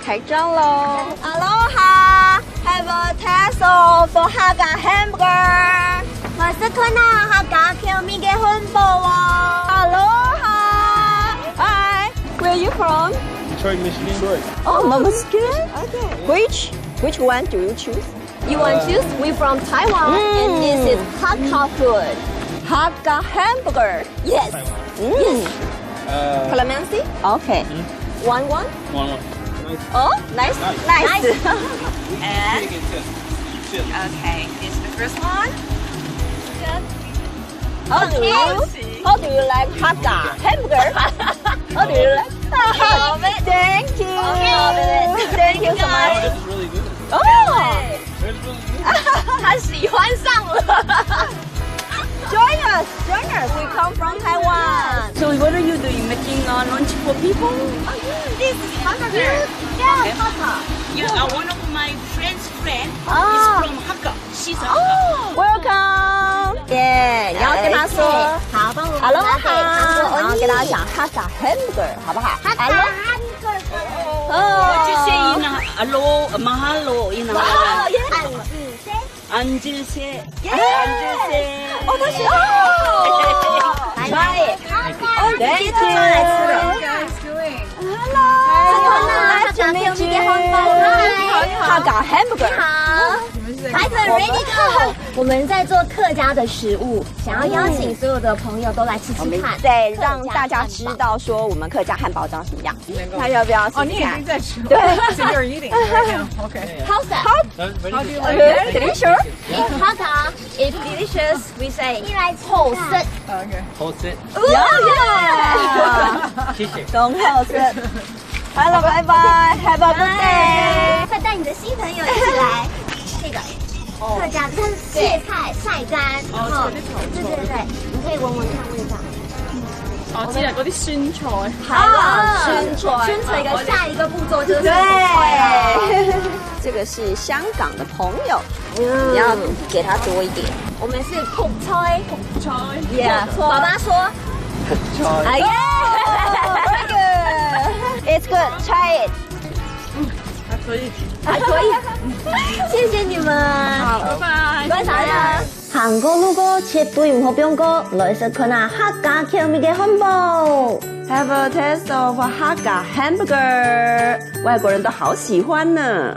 开张喽。 Aloha, have a taste of Haga hamburger. 맛있구나, Haga 케미게 혼보. Aloha. Hi. Where are you from? Detroit, Michigan. Detroit. Oh, Michigan. Okay. Which one do you choose? You want to choose? We from Taiwan, and this is Hakka food. Haga hamburger. Yes. Clemency? Okay. One. One. Oh, nice. Nice. And okay, this is the first one. How do you like Haga hamburger? How do you like? Love it. Thank you. Love it. Thank you so Oh, much. this is really good. Oh. This is really good. 他喜欢上了。 Join us. We come from Taiwan. So what are you doing? Making lunch for people? This is hamburger. Yeah, Hakka. You are one of my friend's friend. Ah. Is from Hakka. She's a Hakka. Welcome. 耶，你要跟他说好，帮我 Aloha，然后跟他讲 Haga hamburger，好不好 Hakka What Oh. you say in hello, mahalo in 앉으세. 앉으세. 哦，他学哦。Try it. Oh, thank you. Hello. Nice to meet you. Haga hamburger. 孩子 ready go！我们在做客家的食物，想要邀请所有的朋友都来吃吃看。对，让大家知道说我们客家汉堡长什么样。他要不要试试看？哦，你已经在吃了。对 So you're eating right now. Okay. How's that? How do you like Okay, it? delicious. In Hakka, if delicious, we say 好食。 Okay. Hold it. Yeah. 谢谢。恭候是。Hello，拜拜，Have a good day。快带你的新朋友一起来这个客家的芥菜晒干，然后对，你可以闻闻看味道。我知嗰啲酸菜。宣传的下一个步骤就是对，这个是香港的朋友，你要给他多一点。我们是泡菜，菜。 Yeah，爸爸说哎呀，very good. It's good. Try it. 还可以。还可以，谢谢你们。好，拜拜。观察呀。韩国如果切对唔好邊個，來食佢那客家口味嘅漢堡。 Have a taste of Haga hamburger. 外国人都好喜欢呢。